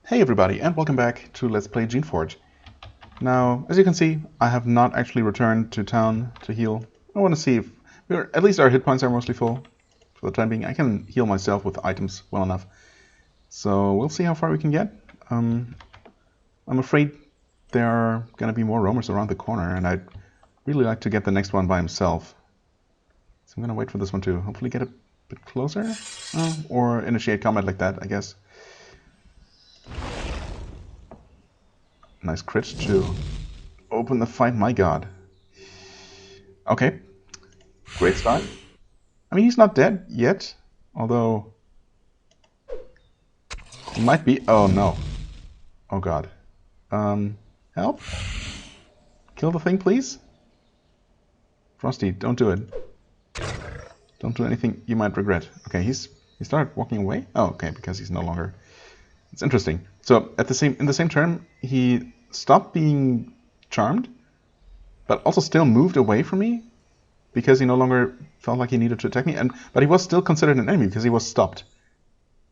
Hey everybody, and welcome back to Let's Play Geneforge. Now, as you can see, I have not actually returned to town to heal. I want to see if at least our hit points are mostly full for the time being. I can heal myself with items well enough. So we'll see how far we can get. I'm afraid there are going to be more roamers around the corner, and I'd really like to get the next one by himself. So I'm going to wait for this one to hopefully get a bit closer. Or initiate combat like that, I guess. Nice crit to open the fight, my god. Okay, great start. I mean, he's not dead yet, although he might be. Oh no. Oh god. Help? Kill the thing, please? Frosty, don't do it. Don't do anything you might regret. Okay, he started walking away? Oh, okay, because he's no longer... It's interesting. So, in the same turn, he stopped being charmed, but also still moved away from me, because he no longer felt like he needed to attack me, but he was still considered an enemy because he was stopped.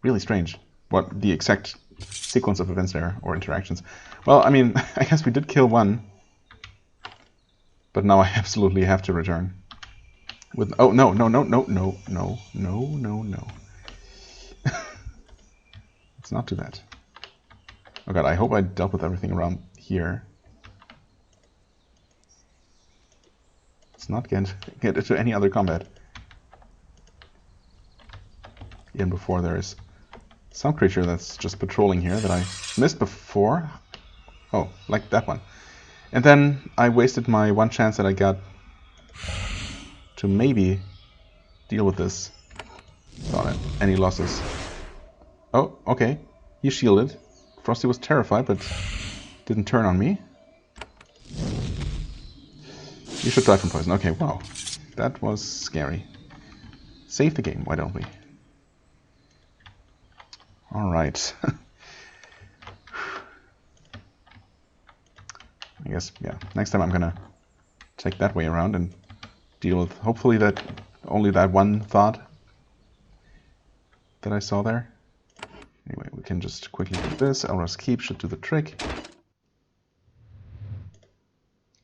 Really strange. What the exact sequence of events there, or interactions. Well, I mean, I guess we did kill one, but now I absolutely have to return. With oh no. Let's not do that. Oh god, I hope I dealt with everything around here. Let's not get into any other combat. Even before there is some creature that's just patrolling here that I missed before. Oh, like that one. And then I wasted my one chance that I got to maybe deal with this. Got it. Any losses? Oh, okay. He shielded. Frosty was terrified, but didn't turn on me. You should die from poison. Okay, wow. That was scary. Save the game, why don't we? Alright. I guess, yeah. Next time I'm gonna take that way around and deal with, hopefully, only that one thought that I saw there. Anyway, we can just quickly do this. Elra's Keep should do the trick.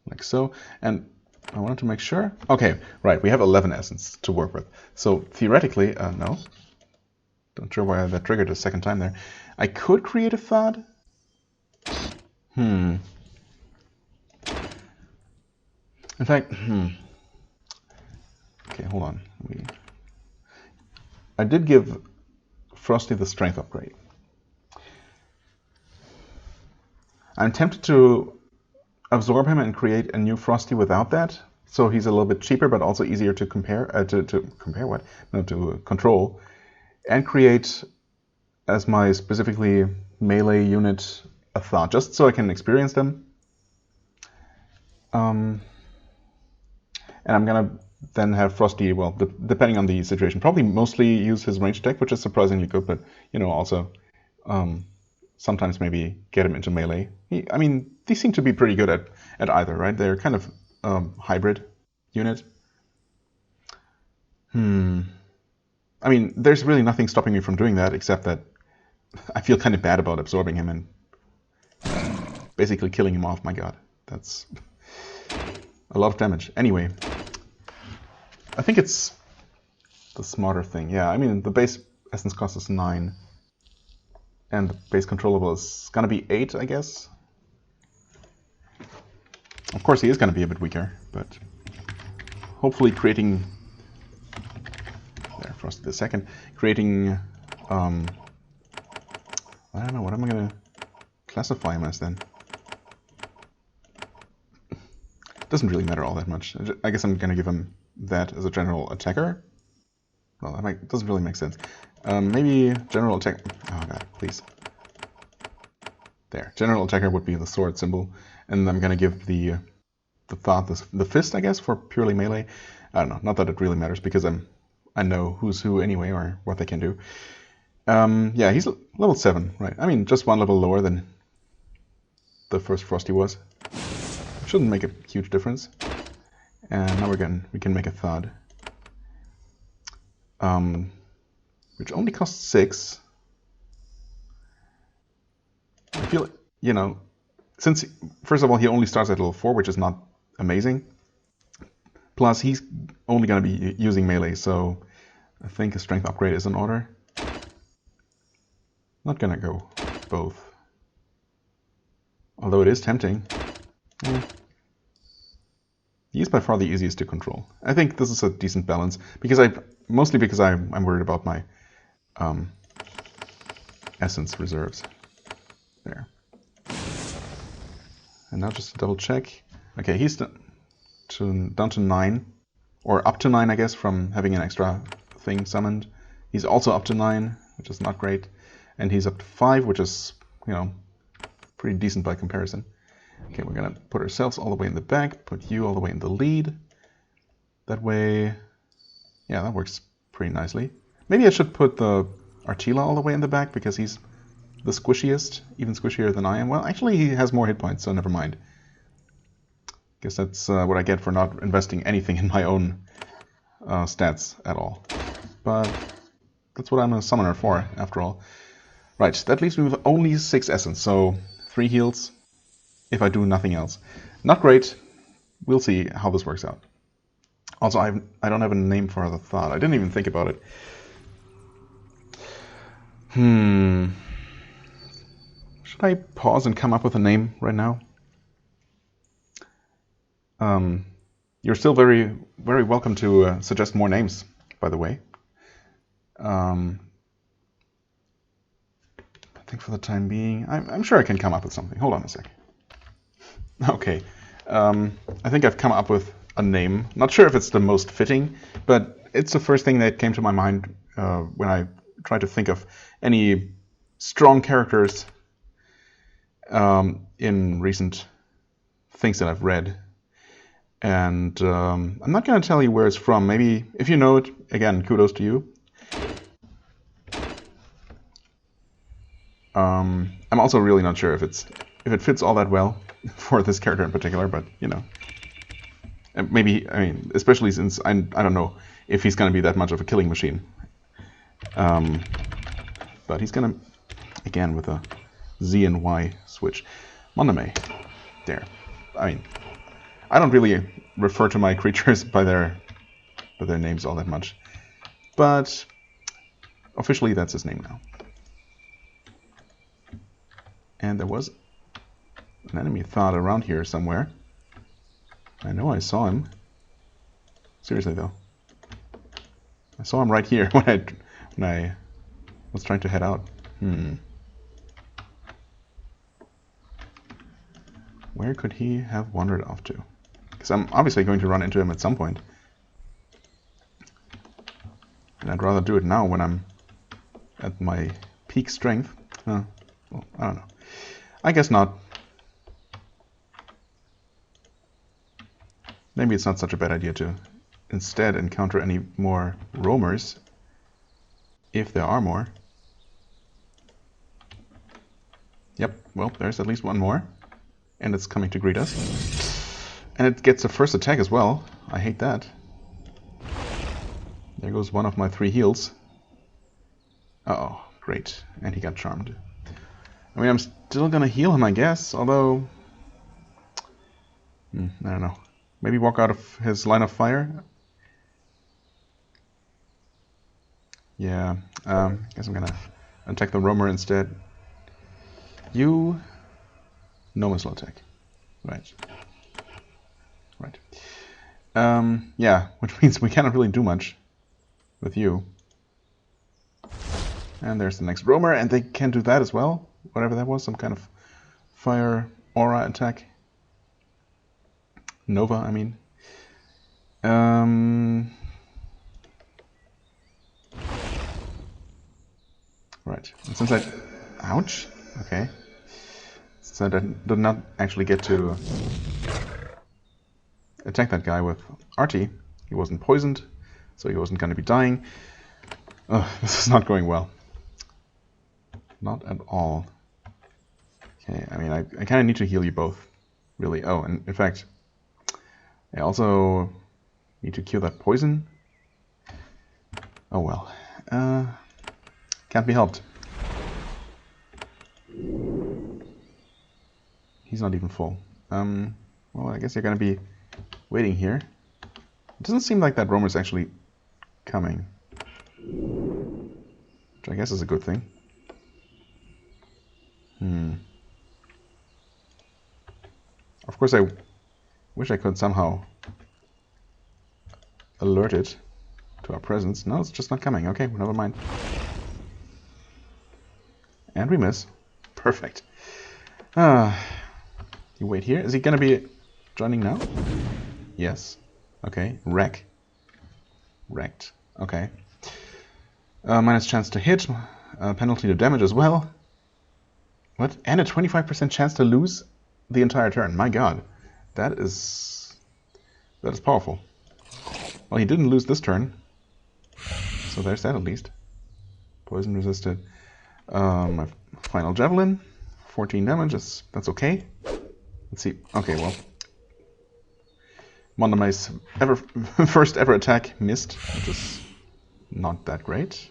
Like so. And I wanted to make sure. Okay, right, we have 11 essence to work with. So theoretically, no. Not sure why that triggered a second time there. I could create a thought. In fact, Okay, hold on. I did give Frosty the strength upgrade. I'm tempted to absorb him and create a new Frosty without that, so he's a little bit cheaper, but also easier to compare. To compare what? No, to control, and create as my specifically melee unit a thought, just so I can experience them. And I'm gonna then have Frosty, well, depending on the situation, probably mostly use his range attack, which is surprisingly good, but, you know, also sometimes maybe get him into melee. I mean, they seem to be pretty good at either, right? They're kind of hybrid unit. I mean, there's really nothing stopping me from doing that, except that I feel kind of bad about absorbing him and basically killing him off. My god, that's a lot of damage. Anyway, I think it's the smarter thing. Yeah, I mean, the base essence cost is 9. And the base controllable is gonna be 8, I guess. Of course, he is gonna be a bit weaker, but hopefully creating... There, Frosty the second. Creating... I don't know, what am I gonna classify him as then? Doesn't really matter all that much. I guess I'm gonna give him that as a general attacker. Well, that doesn't really make sense. Maybe general attack. Oh god, please. There, general attacker would be the sword symbol, and I'm gonna give the thought the fist, I guess, for purely melee. I don't know, not that it really matters because I know who's who anyway, or what they can do. Yeah, he's level 7, right? I mean, just one level lower than the first Frosty was. Shouldn't make a huge difference. And now we can make a thought. Which only costs 6. feel, you know, since, first of all, he only starts at level 4, which is not amazing. Plus, he's only going to be using melee, so I think a strength upgrade is in order. Not going to go both. Although it is tempting. He's by far the easiest to control. I think this is a decent balance, because mostly because I'm worried about my essence reserves. There. And now just to double check. Okay, he's down to 9, or up to 9, I guess, from having an extra thing summoned. He's also up to 9, which is not great, and he's up to 5, which is, you know, pretty decent by comparison. Okay, we're gonna put ourselves all the way in the back, put you all the way in the lead. That way, yeah, that works pretty nicely. Maybe I should put the Artila all the way in the back, because he's the squishiest, even squishier than I am. Well, actually, he has more hit points, so never mind. Guess that's what I get for not investing anything in my own stats at all. But that's what I'm a summoner for, after all. Right, that leaves me with only 6 essence, so 3 heals if I do nothing else. Not great. We'll see how this works out. Also, I don't have a name for the thought. I didn't even think about it. Should I pause and come up with a name right now? You're still very, very welcome to suggest more names, by the way. I think for the time being, I'm sure I can come up with something. Hold on a sec. Okay. I think I've come up with a name. Not sure if it's the most fitting, but it's the first thing that came to my mind when I tried to think of any strong characters in recent things that I've read. And I'm not going to tell you where it's from. Maybe if you know it, again, kudos to you. I'm also really not sure if it fits all that well for this character in particular, but you know, maybe, I mean, especially since I don't know if he's going to be that much of a killing machine. But he's going to, again, with a Z and Y switch. Moname. There. I mean, I don't really refer to my creatures by their names all that much, but officially that's his name now. And there was an enemy thought around here somewhere. I know I saw him. Seriously though, I saw him right here when I was trying to head out. Where could he have wandered off to? Because I'm obviously going to run into him at some point. And I'd rather do it now when I'm at my peak strength. Well, I don't know. I guess not. Maybe it's not such a bad idea to instead encounter any more roamers, if there are more. Yep, well, there's at least one more. And it's coming to greet us. And it gets a first attack as well. I hate that. There goes one of my 3 heals. Uh-oh, great. And he got charmed. I mean, I'm still gonna heal him, I guess, although... I don't know. Maybe walk out of his line of fire? Yeah, guess I'm gonna attack the roamer instead. You... No missile attack. Right. Right. Yeah, which means we cannot really do much with you. And there's the next roamer, and they can do that as well. Whatever that was, some kind of fire aura attack. Nova, I mean. Right. And since I... Ouch. Okay. Since I did not actually get to attack that guy with Artie, he wasn't poisoned, so he wasn't going to be dying. This is not going well. Not at all. Okay, I mean, I kind of need to heal you both, really. Oh, and in fact, I also need to cure that poison. Oh well. Can't be helped. He's not even full. Well, I guess you're going to be waiting here. It doesn't seem like that roamer's actually coming. Which I guess is a good thing. Of course, I wish I could somehow alert it to our presence. No, it's just not coming. Okay, never mind. And we miss. Perfect. You wait here. Is he going to be joining now? Yes. Okay. Wreck. Wrecked. Okay. Minus chance to hit. Penalty to damage as well. What? And a 25% chance to lose the entire turn. My god. That is powerful. Well, he didn't lose this turn. So there's that at least. Poison resisted. My final javelin. 14 damage. That's okay. Let's see. Okay, well. Modernized first ever attack missed, which is not that great.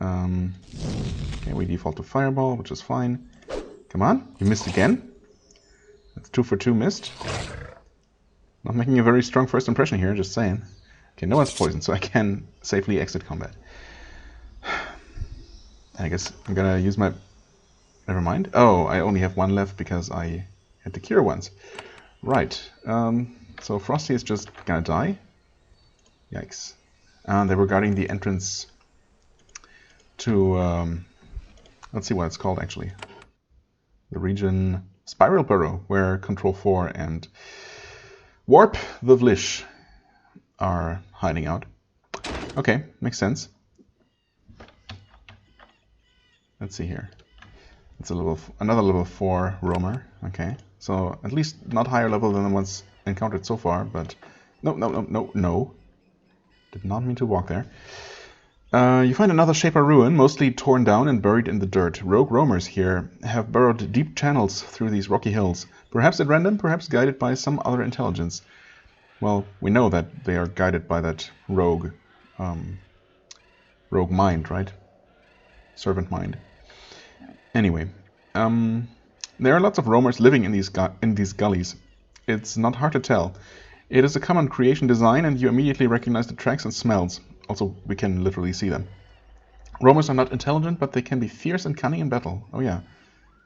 Okay, we default to fireball, which is fine. Come on, you missed again. That's 2 for 2 missed. Not making a very strong first impression here, just saying. Okay, no one's poisoned, so I can safely exit combat. I guess I'm gonna use my... Never mind. Oh, I only have one left because I had to cure once. Right. So Frosty is just gonna die. Yikes. They were guarding the entrance to... let's see what it's called, actually. The region Spiral Burrow, where Control 4 and Warp the Vlish are hiding out. Okay, makes sense. Let's see here. It's another level 4 roamer. Okay, so at least not higher level than the ones encountered so far, but no. Did not mean to walk there. You find another Shaper ruin, mostly torn down and buried in the dirt. Rogue roamers here have burrowed deep channels through these rocky hills, perhaps at random, perhaps guided by some other intelligence. Well, we know that they are guided by that rogue mind, right? Servant mind. Anyway, there are lots of roamers living in these gullies. It's not hard to tell. It is a common creation design, and you immediately recognize the tracks and smells. Also, we can literally see them. Roamers are not intelligent, but they can be fierce and cunning in battle. Oh yeah,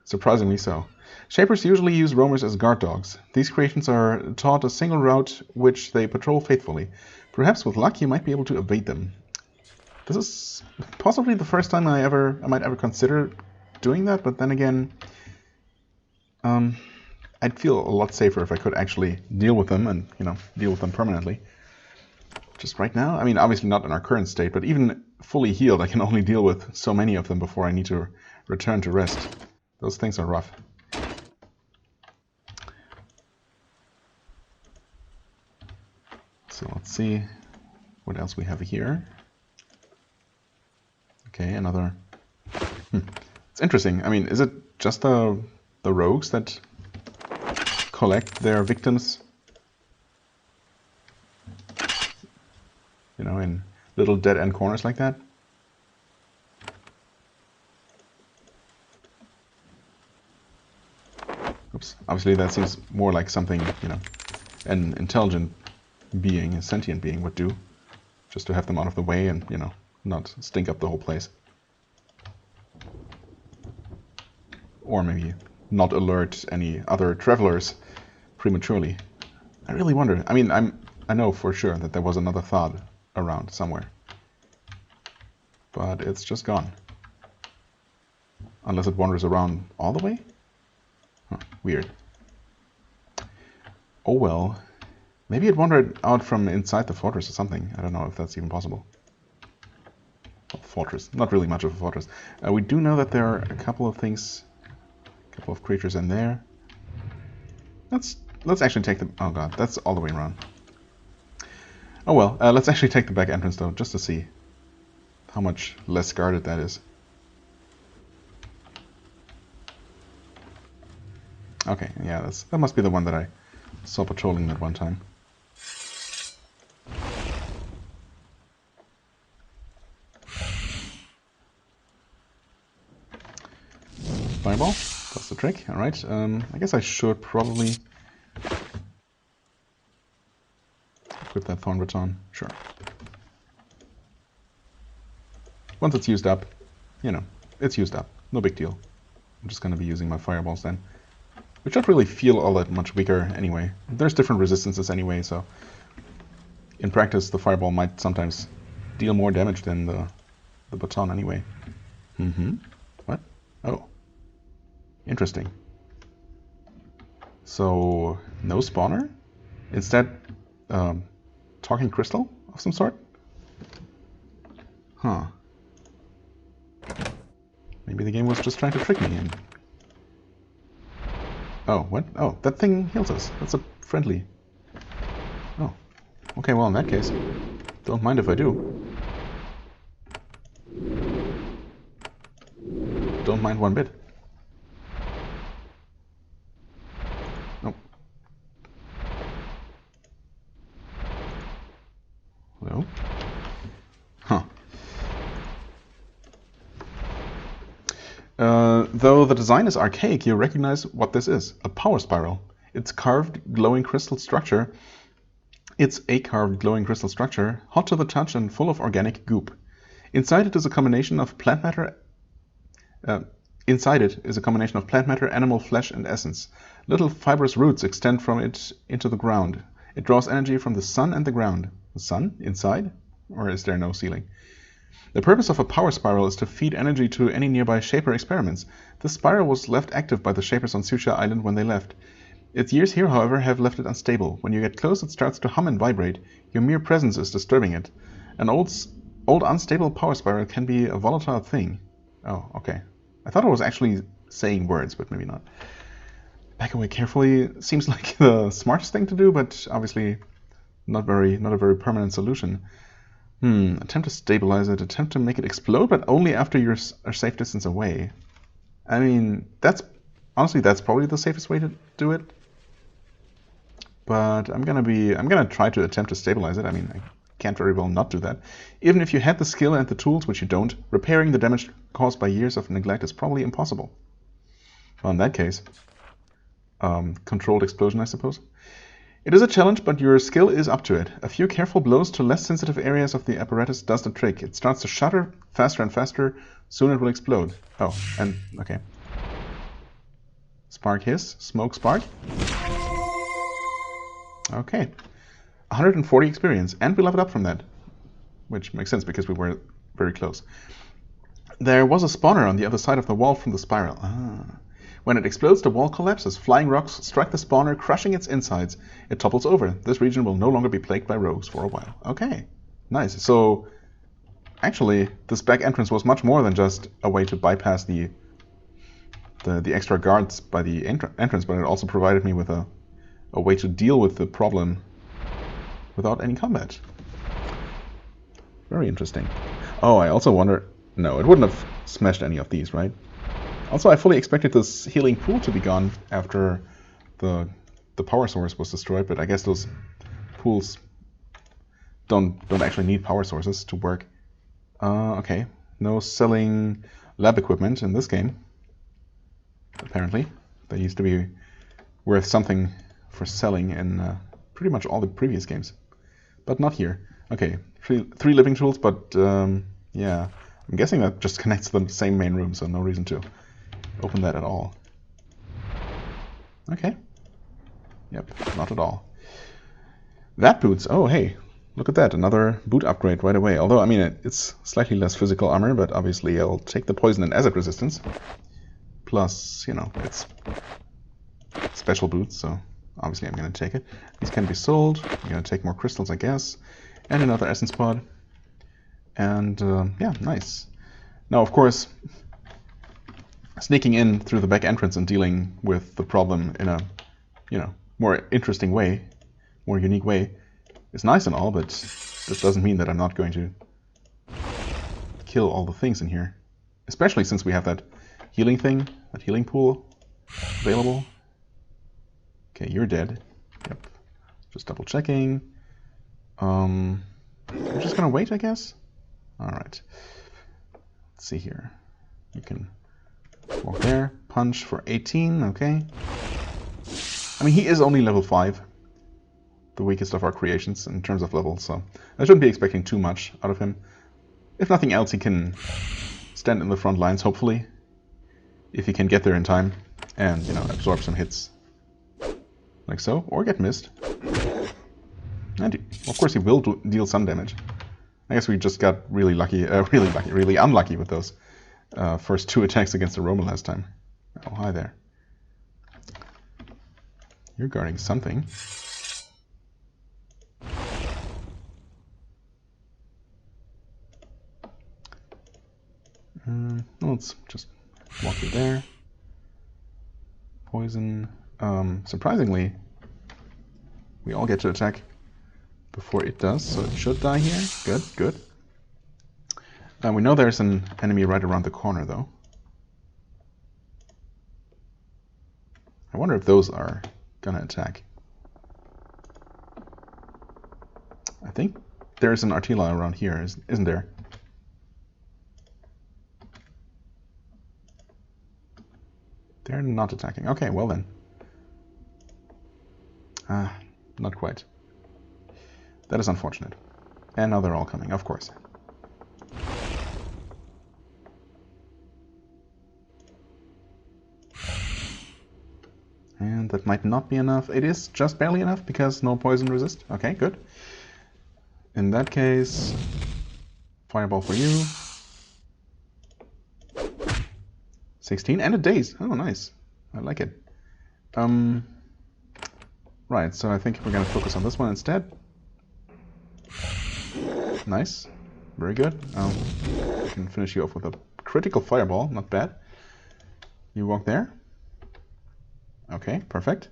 surprisingly so. Shapers usually use roamers as guard dogs. These creations are taught a single route which they patrol faithfully. Perhaps with luck you might be able to evade them. This is possibly the first time I might ever consider doing that, but then again, I'd feel a lot safer if I could actually deal with them and, deal with them permanently. Just right now, I mean, obviously not in our current state, but even fully healed, I can only deal with so many of them before I need to return to rest. Those things are rough. So let's see what else we have here. Okay, another... It's interesting. I mean, is it just the rogues that collect their victims, in little dead-end corners like that? Oops. Obviously that seems more like something, an intelligent being, a sentient being would do. Just to have them out of the way and, not stink up the whole place. Or maybe not alert any other travelers prematurely. I really wonder. I mean, I know for sure that there was another thought around somewhere. But it's just gone. Unless it wanders around all the way? Huh, weird. Oh well. Maybe it wandered out from inside the fortress or something. I don't know if that's even possible. Well, fortress. Not really much of a fortress. We do know that there are a couple of things, a couple of creatures in there. Let's actually take the... Oh god, that's all the way around. Oh well, let's actually take the back entrance though, just to see how much less guarded that is. Okay, yeah, that must be the one that I saw patrolling that one time. Fireball. That's the trick. Alright, I guess I should probably equip that thorn baton. Sure. Once it's used up, you know, it's used up. No big deal. I'm just going to be using my fireballs then. Which don't really feel all that much weaker anyway. There's different resistances anyway, so in practice the fireball might sometimes deal more damage than the baton anyway. What? Oh. Interesting. So, no spawner? Instead, talking crystal of some sort? Huh. Maybe the game was just trying to trick me. And... oh, what? Oh, that thing heals us. That's a friendly. Oh. Okay, well, in that case, don't mind if I do. Don't mind one bit. Nope. Hello? Huh. Though the design is archaic, you recognize what this is. A power spiral. It's carved, glowing crystal structure. It's a carved, glowing crystal structure, hot to the touch and full of organic goop. Inside it is a combination of plant matter. Animal flesh, and essence. Little fibrous roots extend from it into the ground. It draws energy from the sun and the ground. The sun? Inside? Or is there no ceiling? The purpose of a power spiral is to feed energy to any nearby Shaper experiments. This spiral was left active by the Shapers on Sucha Island when they left. Its years here, however, have left it unstable. When you get close, it starts to hum and vibrate. Your mere presence is disturbing it. An old unstable power spiral can be a volatile thing. Oh, okay. I thought I was actually saying words, but maybe not. Back away carefully seems like the smartest thing to do, but obviously not a very permanent solution. Attempt to stabilize it, attempt to make it explode, but only after you're a safe distance away. I mean, that's probably the safest way to do it. But I'm gonna try to attempt to stabilize it. I mean, I can't very well not do that. Even if you had the skill and the tools, which you don't, repairing the damage caused by years of neglect is probably impossible. Well, in that case, controlled explosion, I suppose. It is a challenge, but your skill is up to it. A few careful blows to less sensitive areas of the apparatus does the trick. It starts to shudder faster and faster. Soon it will explode. Oh, and okay. Spark hiss, smoke spark. Okay. 140 experience, and we leveled up from that. Which makes sense because we were very close. There was a spawner on the other side of the wall from the spiral. When it explodes, the wall collapses. Flying rocks strike the spawner, crushing its insides. It topples over. This region will no longer be plagued by rogues for a while. Okay, nice. So, actually, this back entrance was much more than just a way to bypass the extra guards by the entrance, but it also provided me with a way to deal with the problem without any combat. Very interesting. Oh, I also wonder... no, it wouldn't have smashed any of these, right? Also, I fully expected this healing pool to be gone after the power source was destroyed, but I guess those pools don't actually need power sources to work. Okay, no selling lab equipment in this game. Apparently, they used to be worth something for selling in pretty much all the previous games, but not here. Okay, three living tools, but yeah, I'm guessing that just connects to the same main room, so no reason to open that at all. Okay. Yep, not at all. That boots. Oh, hey, look at that. Another boot upgrade right away. Although, I mean, it's slightly less physical armor, but obviously I'll take the poison and acid resistance. Plus, you know, it's special boots, so obviously I'm going to take it. These can be sold. I'm going to take more crystals, I guess. And another essence pod. And, yeah, nice. Now, of course, sneaking in through the back entrance and dealing with the problem in a, you know, more interesting way, more unique way, is nice and all, but this doesn't mean that I'm not going to kill all the things in here. Especially since we have that healing thing, that healing pool available. Okay, you're dead. Yep. Just double checking. We're just gonna wait, I guess? Alright. Let's see here. You can walk there. punch for 18, okay. I mean, he is only level 5. The weakest of our creations in terms of level, so I shouldn't be expecting too much out of him. If nothing else, he can stand in the front lines, hopefully. If he can get there in time and, you know, absorb some hits. Like so, or get missed. And of course he will deal some damage. I guess we just got really unlucky with those first 2 attacks against the Roman last time. Oh, hi there. You're guarding something. Let's just walk you there. Poison. Surprisingly, we all get to attack before it does, so it should die here. Good, good. We know there's an enemy right around the corner, though. I wonder if those are gonna attack. I think there's an Artilla around here, isn't there? They're not attacking. Okay, well then. Not quite. That is unfortunate. And now they're all coming, of course. And that might not be enough. It is just barely enough because no poison resist. Okay, good. In that case, fireball for you. 16 and a daze. Oh, nice. I like it. Right, so I think we're going to focus on this one instead. Nice. Very good. I can finish you off with a critical fireball. Not bad. You walk there. Okay, perfect.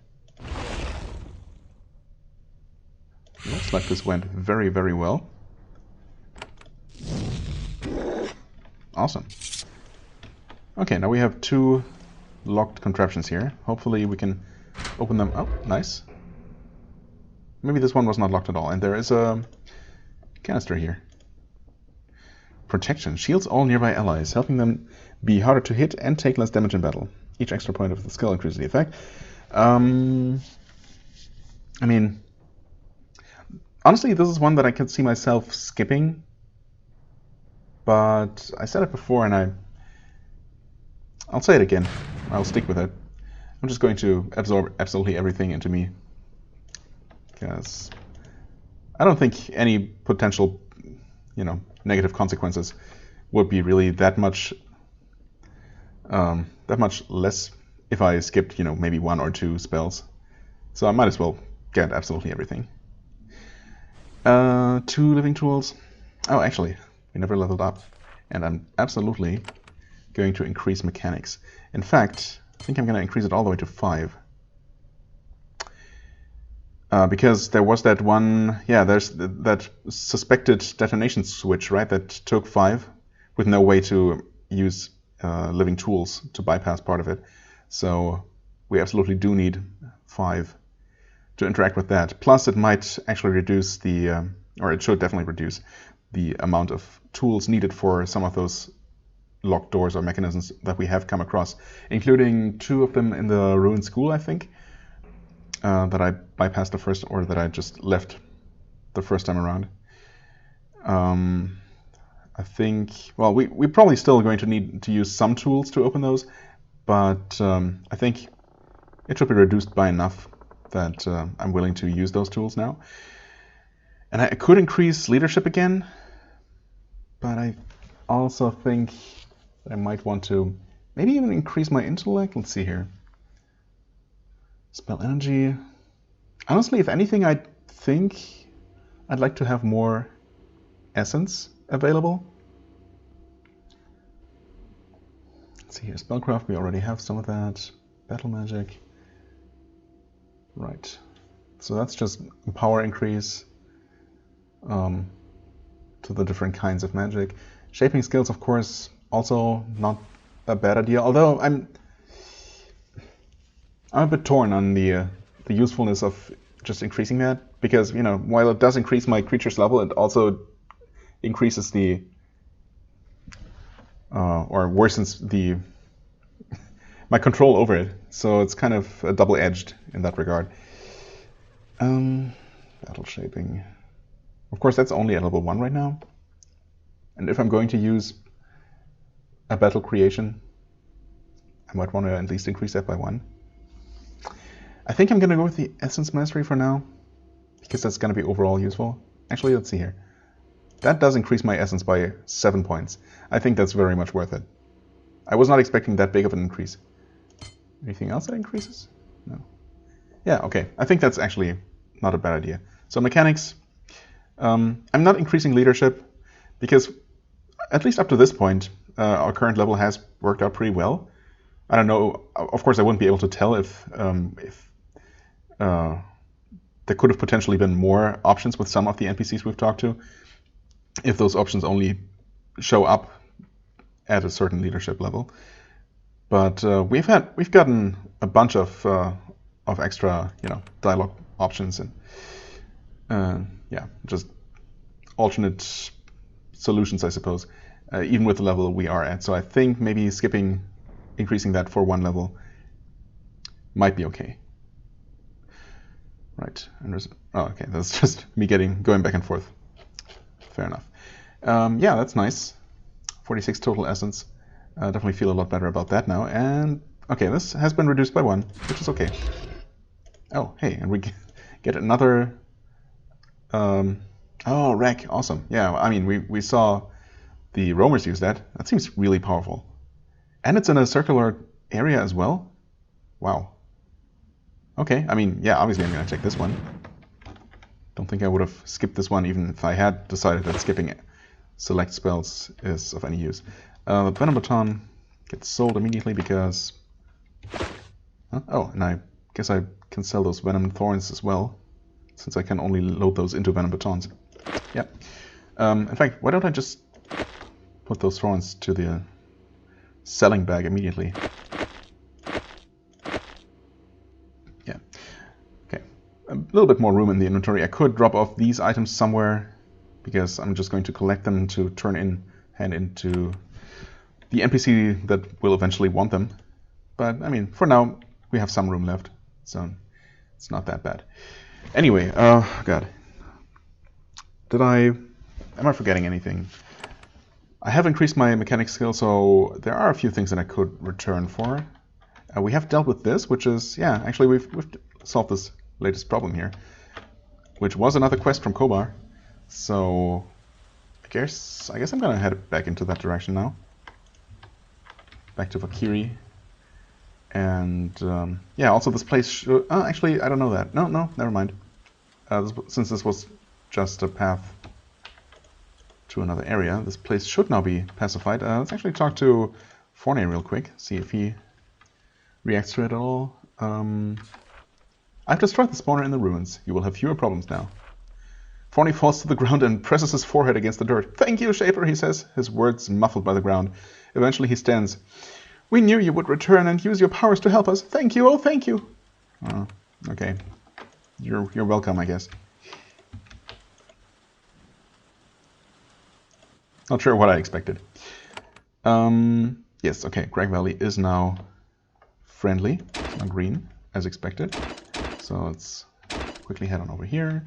Looks like this went very, very well. Awesome. Okay, now we have 2 locked contraptions here. Hopefully we can open them. Oh, nice. Maybe this one was not locked at all. And there is a canister here. Protection. Shields all nearby allies, helping them be harder to hit and take less damage in battle. Each extra point of the skill increases the effect. I mean, honestly, this is one that I could see myself skipping. But I said it before, and I'll say it again. I'll stick with it. I'm just going to absorb absolutely everything into me. Because I don't think any potential, you know, negative consequences would be really that much less if I skipped, you know, maybe 1 or 2 spells. So I might as well get absolutely everything. 2 living tools. Oh, actually, we never leveled up. And I'm absolutely going to increase mechanics. In fact, I think I'm going to increase it all the way to 5. Because there was that one, yeah, there's that suspected detonation switch, right, that took 5 with no way to use living tools to bypass part of it. So we absolutely do need 5 to interact with that. Plus it might actually reduce the, or it should definitely reduce the amount of tools needed for some of those locked doors or mechanisms that we have come across, including 2 of them in the ruined school, I think. That I bypassed the first, or that I just left the first time around. I think, well, we're probably still going to need to use some tools to open those, but I think it should be reduced by enough that I'm willing to use those tools now. And I could increase leadership again, but I also think that I might want to maybe even increase my intellect. Let's see here. Spell energy. Honestly, if anything, I think I'd like to have more essence available. Let's see here. Spellcraft, we already have some of that. Battle magic. Right. So that's just a power increase to the different kinds of magic. Shaping skills, of course, also not a bad idea. Although I'm a bit torn on the usefulness of just increasing that, because, you know, while it does increase my creature's level, it also increases the or worsens the my control over it. So it's kind of double-edged in that regard. Battle shaping. Of course, that's only at level 1 right now. And if I'm going to use a battle creation, I might want to at least increase that by 1. I think I'm going to go with the Essence Mastery for now, because that's going to be overall useful. Actually, let's see here. That does increase my Essence by 7 points. I think that's very much worth it. I was not expecting that big of an increase. Anything else that increases? No. Yeah, okay. I think that's actually not a bad idea. So mechanics, I'm not increasing leadership, because at least up to this point, our current level has worked out pretty well. I don't know. Of course, I wouldn't be able to tell if there could have potentially been more options with some of the NPCs we've talked to, if those options only show up at a certain leadership level. But we've gotten a bunch of extra, dialogue options and just alternate solutions, I suppose, even with the level we are at. So I think maybe increasing that for 1 level might be okay. Right. Okay, that's just me going back and forth. Fair enough. Yeah, that's nice. 46 total essence. Definitely feel a lot better about that now. And okay, this has been reduced by 1, which is okay. Oh, hey, and we get another. Oh, wreck! Awesome. Yeah, I mean, we saw the roamers use that. That seems really powerful. And it's in a circular area as well. Wow. Okay, I mean, yeah, obviously I'm going to check this one. Don't think I would have skipped this one even if I had decided that skipping select spells is of any use. The Venom Baton gets sold immediately because... Huh? Oh, and I guess I can sell those Venom Thorns as well, since I can only load those into Venom Batons. Yeah. In fact, why don't I just put those Thorns to the selling bag immediately? Yeah. Okay. A little bit more room in the inventory. I could drop off these items somewhere, because I'm just going to collect them to hand into the NPC that will eventually want them. But, I mean, for now, we have some room left, so it's not that bad. Anyway, God. Am I forgetting anything? I have increased my mechanics skill, so there are a few things that I could return for. We have dealt with this, which is, yeah, actually we've solved this latest problem here, which was another quest from Kobar. So I guess I'm gonna head back into that direction now. Back to Valkyrie. And yeah, also this place should... actually, I don't know that. No, never mind. Since this was just a path to another area, this place should now be pacified. Let's actually talk to Forney real quick, see if he reacts to it at all. I've destroyed the spawner in the ruins. You will have fewer problems now. Forney falls to the ground and presses his forehead against the dirt. Thank you, Shaper, he says, his words muffled by the ground. Eventually he stands. We knew you would return and use your powers to help us. Thank you, oh thank you. Oh, okay. You're welcome, I guess. Not sure what I expected. Yes, okay, Greg Valley is now friendly, not green, as expected. So let's quickly head on over here.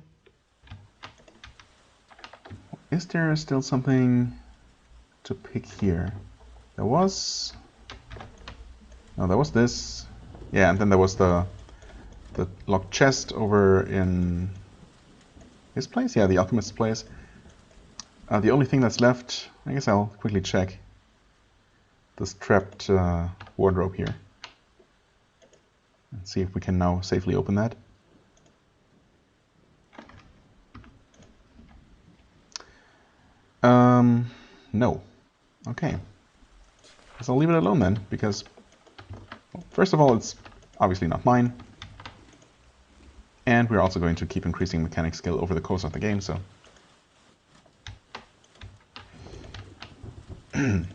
Is there still something to pick here? There was... No, there was this. Yeah, and then there was the locked chest over in his place? Yeah, the alchemist's place. The only thing that's left, I guess I'll quickly check this trapped wardrobe here. And see if we can now safely open that. No. Okay. Guess I'll leave it alone then, because, well, first of all, it's obviously not mine. And we're also going to keep increasing mechanic skill over the course of the game, so... Hey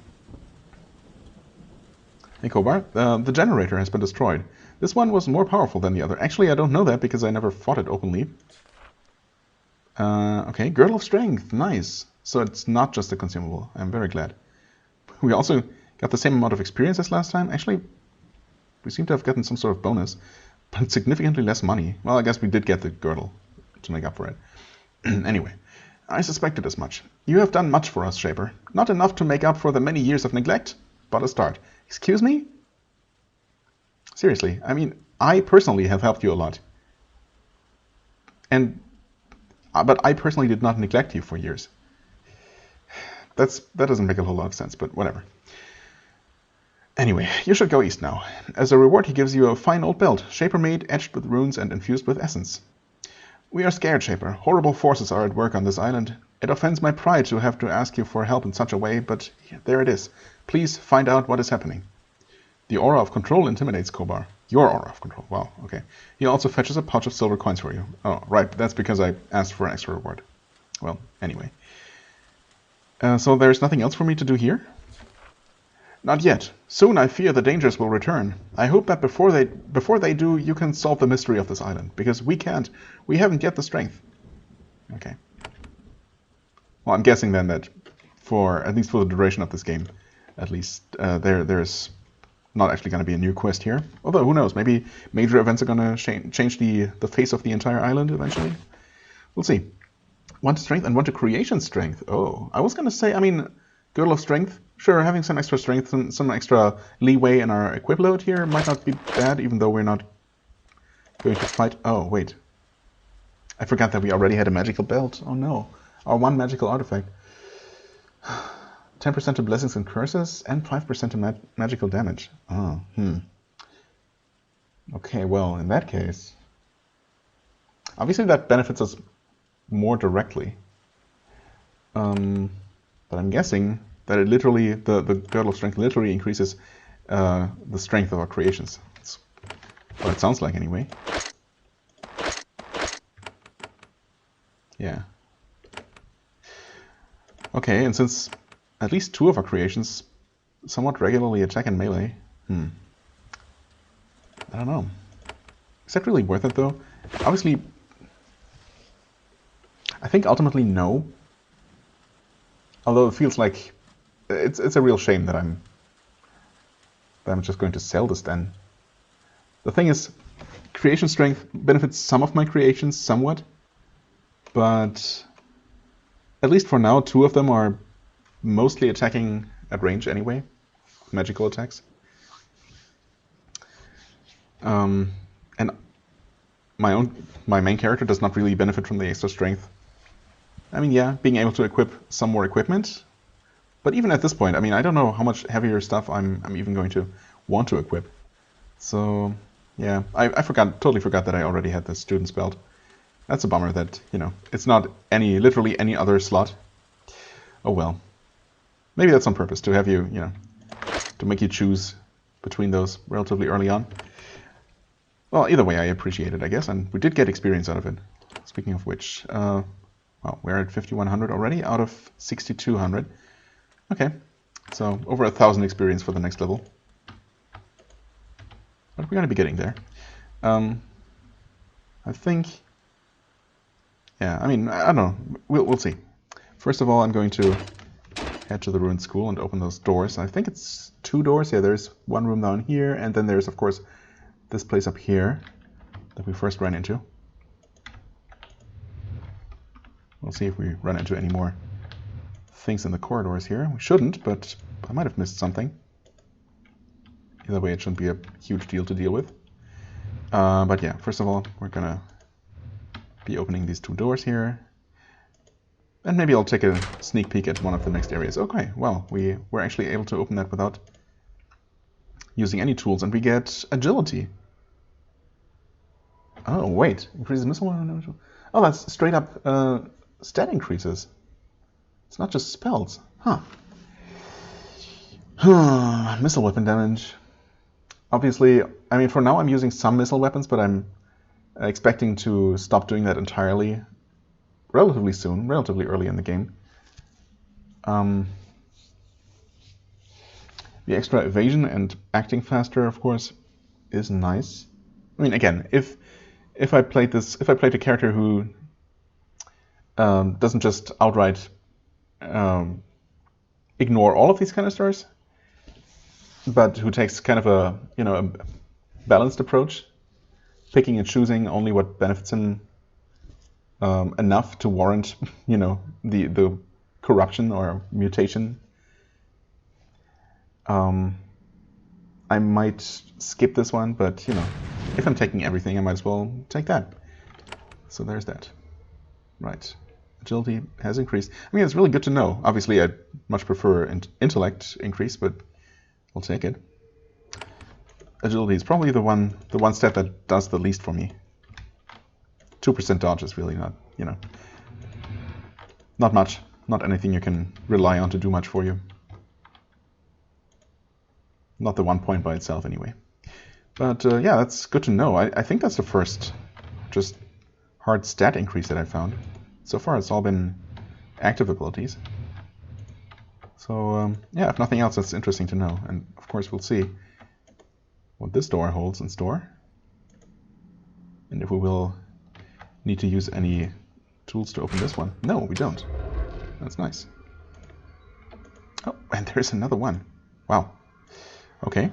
Kobar, the generator has been destroyed. This one was more powerful than the other. Actually, I don't know that because I never fought it openly. Okay, Girdle of Strength, nice. So it's not just a consumable. I'm very glad. We also got the same amount of experience as last time. Actually, We seem to have gotten some sort of bonus, but significantly less money. Well, I guess we did get the girdle to make up for it. Anyway, I suspected as much. You have done much for us, Shaper. Not enough to make up for the many years of neglect, but a start. Excuse me? Seriously, I mean, I personally have helped you a lot. But I personally did not neglect you for years. That doesn't make a whole lot of sense, but whatever. Anyway, you should go east now. As a reward, he gives you a fine old belt, Shaper made, etched with runes and infused with essence. We are scared, Shaper. Horrible forces are at work on this island. It offends my pride to have to ask you for help in such a way, but there it is. Please find out what is happening. The aura of control intimidates Kobar. Your aura of control. Wow, okay. He also fetches a pouch of silver coins for you. Oh, right, that's because I asked for an extra reward. Well, anyway. So there's nothing else for me to do here? Not yet. Soon I fear the dangers will return. I hope that before they do, you can solve the mystery of this island, because we can't. We haven't yet the strength. Okay. Well, I'm guessing then that at least for the duration of this game, at least there's not actually going to be a new quest here. Although, who knows? Maybe major events are going to change the face of the entire island eventually. We'll see. 1 to strength and 1 to creation strength. Oh, I was going to say, I mean, girdle of strength. Sure, having some extra strength and some extra leeway in our equip load here might not be bad, even though we're not going to fight. Oh, wait. I forgot that we already had a magical belt. Oh no. Our 1 magical artifact. 10% to blessings and curses, and 5% to magical damage. Oh, Okay, well, in that case... Obviously that benefits us more directly. But I'm guessing that it literally, the girdle of strength literally increases the strength of our creations. That's what it sounds like anyway. Yeah. Okay, and since at least 2 of our creations somewhat regularly attack in melee, I don't know. Is that really worth it though? Obviously, I think ultimately no. Although it feels like it's a real shame that I'm just going to sell this then. The thing is, creation strength benefits some of my creations somewhat, but at least for now, 2 of them are mostly attacking at range anyway, magical attacks. And my main character does not really benefit from the extra strength. I mean, yeah, being able to equip some more equipment, but even at this point, I mean, I don't know how much heavier stuff I'm even going to want to equip. So, yeah, I totally forgot that I already had the student's belt. That's a bummer that, you know, it's not literally any other slot. Oh well. Maybe that's on purpose, to have you, to make you choose between those relatively early on. Well, either way, I appreciate it, I guess, and we did get experience out of it. Speaking of which, well, we're at 5,100 already out of 6,200. Okay, so over 1,000 experience for the next level. But we're going to be getting there. I think... Yeah, I mean, I don't know. We'll see. First of all, I'm going to head to the ruined school and open those doors. I think it's 2 doors. Yeah, there's 1 room down here, and then there's, of course, this place up here that we first ran into. We'll see if we run into any more things in the corridors here. We shouldn't, but I might have missed something. Either way, it shouldn't be a huge deal to deal with. But yeah, first of all, we're gonna be opening these 2 doors here. And maybe I'll take a sneak peek at one of the next areas. Okay, well, we were actually able to open that without using any tools, and we get agility. Oh, wait. Increases missile... Oh, that's straight up stat increases. It's not just spells. Huh. Missile weapon damage. Obviously, I mean, for now I'm using some missile weapons, but I'm expecting to stop doing that entirely relatively soon, relatively early in the game. The extra evasion and acting faster, of course, is nice. I mean, again, if I played a character who doesn't just outright ignore all of these canisters, but who takes kind of a balanced approach, picking and choosing only what benefits him enough to warrant, you know, the corruption or mutation. I might skip this one, but, you know, if I'm taking everything, I might as well take that. So there's that. Right. Agility has increased. I mean, it's really good to know. Obviously, I'd much prefer intellect increase, but I'll take it. Agility is probably the one stat that does the least for me. 2% dodge is really not, you know, not much. Not anything you can rely on to do much for you. Not the 1 point by itself, anyway. But yeah, that's good to know. I think that's the first just hard stat increase that I found. So far, it's all been active abilities. So yeah, if nothing else, that's interesting to know. And of course, we'll see what this door holds in store, and if we will need to use any tools to open this one. No, we don't. That's nice. Oh, and there's another one. Wow. Okay.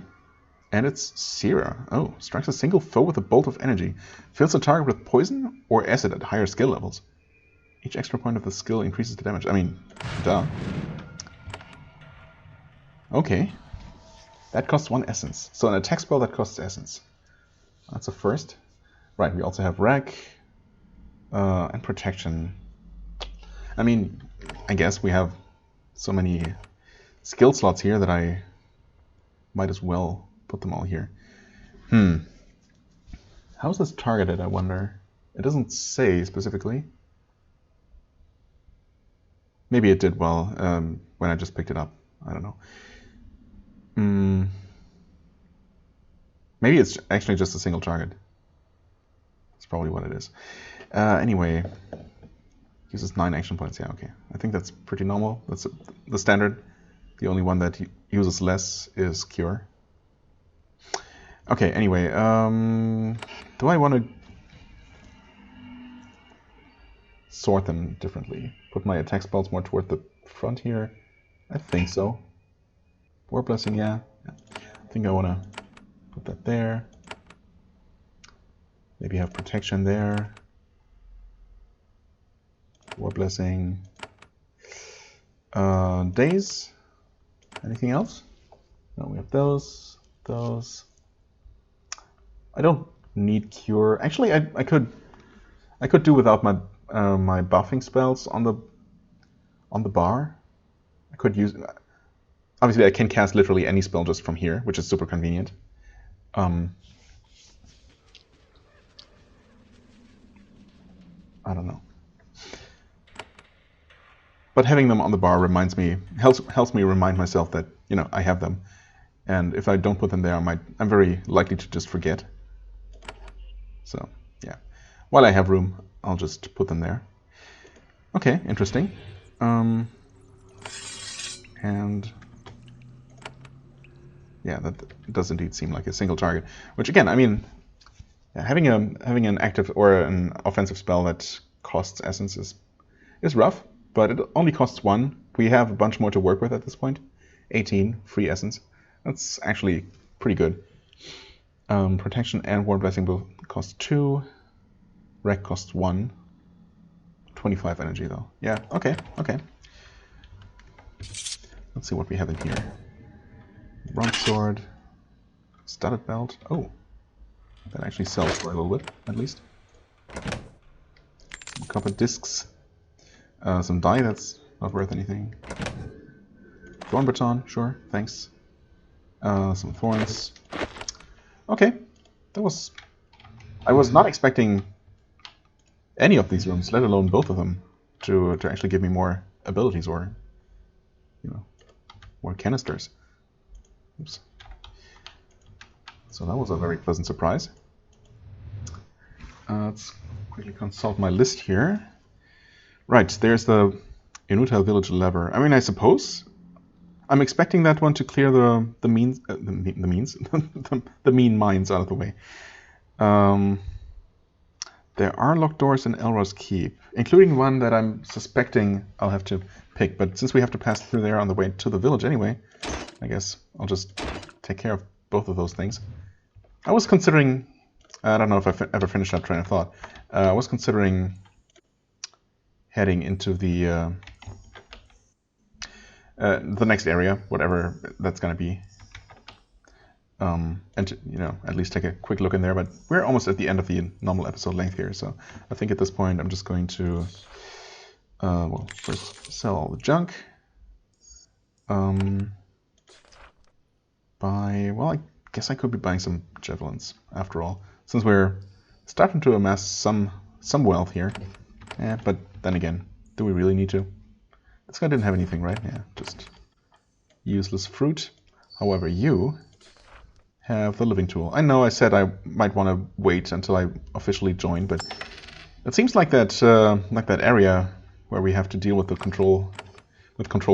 And it's Sierra. Oh, strikes a single foe with a bolt of energy. Fills the target with poison or acid at higher skill levels. Each extra point of the skill increases the damage. I mean, duh. Okay. That costs 1 essence. So an attack spell that costs essence. That's a first. Right, we also have Rag and Protection. I mean, I guess we have so many skill slots here that I might as well put them all here. How's this targeted, I wonder? It doesn't say specifically. Maybe it did well when I just picked it up. I don't know. Maybe it's actually just a single target. That's probably what it is. Anyway, uses 9 action points. Yeah, okay. I think that's pretty normal. That's the standard. The only one that uses less is Cure. Okay, anyway, do I want to sort them differently? Put my attack spells more toward the front here? I think so. War Blessing, yeah. I think I want to put that there. Maybe have Protection there. War Blessing. Days. Anything else? No, we have those. I don't need Cure. Actually, I could do without my my buffing spells on the bar. I could use. Obviously, I can cast literally any spell just from here, which is super convenient. I don't know. But having them on the bar helps me remind myself that, you know, I have them. And if I don't put them there, I'm very likely to just forget. So, yeah. While I have room, I'll just put them there. Okay, interesting. And yeah, that does indeed seem like a single target. Which again, I mean, yeah, having an active or an offensive spell that costs essence is rough, but it only costs 1. We have a bunch more to work with at this point. 18 free essence. That's actually pretty good. Protection and War Blessing will cost 2. Wreck costs 1. 25 energy though. Yeah, okay. Let's see what we have in here. Bronze Sword. Studded Belt. Oh. That actually sells for a little bit, at least. Some copper discs. Some dye that's not worth anything. Thorn Baton, sure, thanks. Some thorns. Okay, I was not expecting any of these rooms, let alone both of them, to actually give me more abilities or, you know, more canisters. Oops. So that was a very pleasant surprise. Let's quickly consult my list here. Right, there's the Inutile Village lever. I mean, I suppose I'm expecting that one to clear the mean mines out of the way. There are locked doors in Elros Keep, including one that I'm suspecting I'll have to pick. But since we have to pass through there on the way to the village anyway, I guess I'll just take care of both of those things. I was considering, I don't know if I ever finished that train of thought. I was considering heading into the next area, whatever that's going to be. And you know, at least take a quick look in there. But we're almost at the end of the normal episode length here, so I think at this point I'm just going to, well, first sell all the junk. Well, I guess I could be buying some javelins after all, since we're starting to amass some wealth here. Yeah, but then again, do we really need to? This guy didn't have anything, right? Yeah, just useless fruit. However, you have the living tool. I know I said I might want to wait until I officially join, but it seems like that area where we have to deal with the control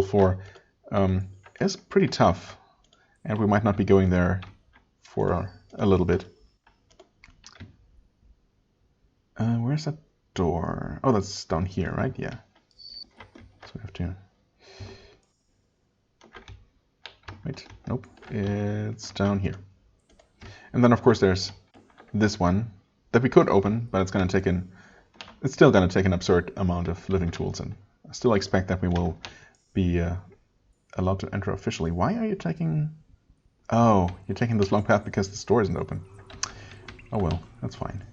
4 is pretty tough, and we might not be going there for a little bit. Where's that door? Oh, that's down here, right? Yeah. So we have to. Wait, nope. It's down here. And then, of course, there's this one that we could open, but it's still going to take an absurd amount of living tools, and I still expect that we will be allowed to enter officially. Why are you taking... Oh, you're taking this long path because the store isn't open. Oh well, that's fine.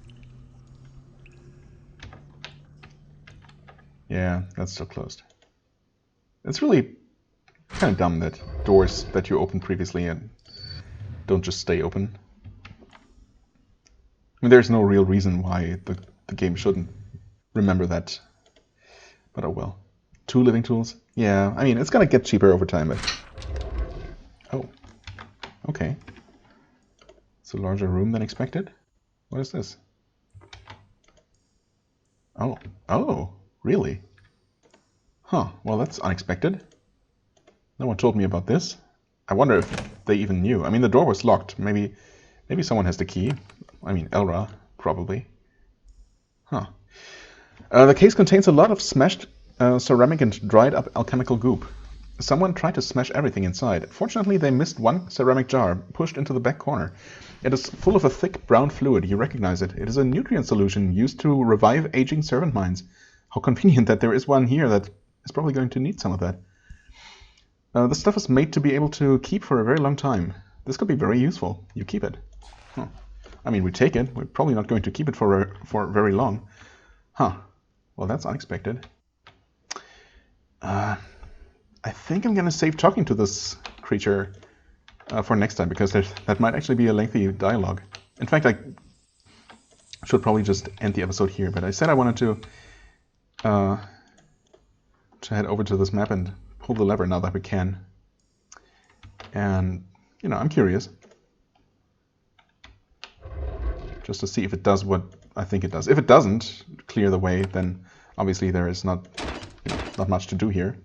Yeah, that's still closed. It's really kind of dumb that doors that you opened previously and don't just stay open. I mean, there's no real reason why the game shouldn't remember that. But oh well. 2 living tools? Yeah, I mean, it's gonna get cheaper over time, but... Oh. Okay. It's a larger room than expected? What is this? Oh. Oh, really? Huh, well that's unexpected. No one told me about this. I wonder if they even knew. I mean, the door was locked. Maybe someone has the key. I mean, Elra, probably. Huh. The case contains a lot of smashed ceramic and dried up alchemical goop. Someone tried to smash everything inside. Fortunately, they missed one ceramic jar pushed into the back corner. It is full of a thick brown fluid. You recognize it. It is a nutrient solution used to revive aging servant minds. How convenient that there is one here that is probably going to need some of that. The stuff is made to be able to keep for a very long time. This could be very useful. You keep it. Huh. I mean, we take it. We're probably not going to keep it for very long. Huh. Well, that's unexpected. I think I'm going to save talking to this creature for next time, because that might actually be a lengthy dialogue. In fact, I should probably just end the episode here, but I said I wanted to head over to this map and pull the lever now that we can. And, you know, I'm curious. Just to see if it does what I think it does. If it doesn't clear the way, then obviously there is not much to do here.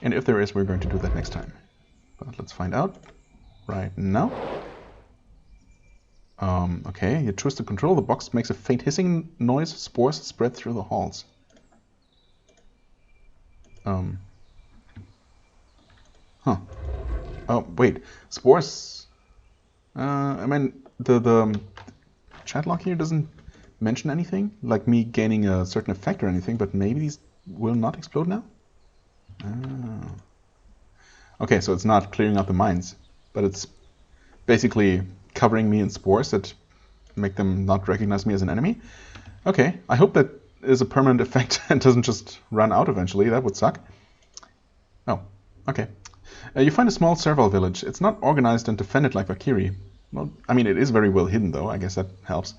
And if there is, we're going to do that next time. But let's find out right now. Okay, you twist the control. The box makes a faint hissing noise. Spores spread through the halls. Huh. Oh, wait. Spores... I mean, the chat log here doesn't mention anything, like me gaining a certain effect or anything, but maybe these will not explode now? Oh. Okay, so it's not clearing out the mines, but it's basically covering me in spores that make them not recognize me as an enemy. Okay, I hope that is a permanent effect and doesn't just run out eventually. That would suck. Oh, okay. You find a small servile village. It's not organized and defended like Valkyrie. Well, I mean, it is very well hidden, though. I guess that helps.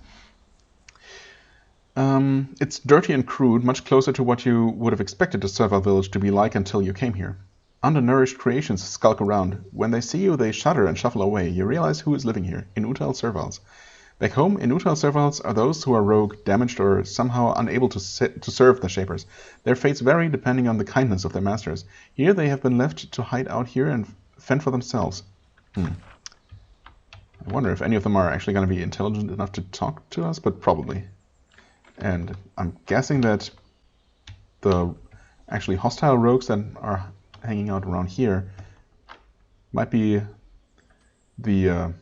It's dirty and crude, much closer to what you would have expected a servile village to be like until you came here. Undernourished creations skulk around. When they see you, they shudder and shuffle away. You realize who is living here. Inutiles serviles. Back home, inutile serviles are those who are rogue, damaged, or somehow unable to serve the Shapers. Their fates vary depending on the kindness of their masters. Here they have been left to hide out here and fend for themselves. I wonder if any of them are actually going to be intelligent enough to talk to us, but probably. And I'm guessing that the actually hostile rogues that are hanging out around here might be the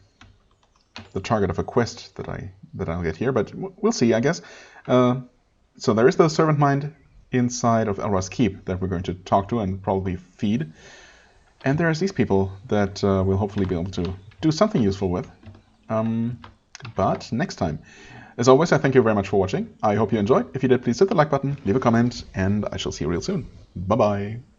target of a quest that I'll get here, but we'll see, I guess. So there is the servant mind inside of Elra's Keep that we're going to talk to and probably feed. And there's these people that we'll hopefully be able to do something useful with. But next time. As always, I thank you very much for watching. I hope you enjoyed. If you did, please hit the like button, leave a comment, and I shall see you real soon. Bye-bye.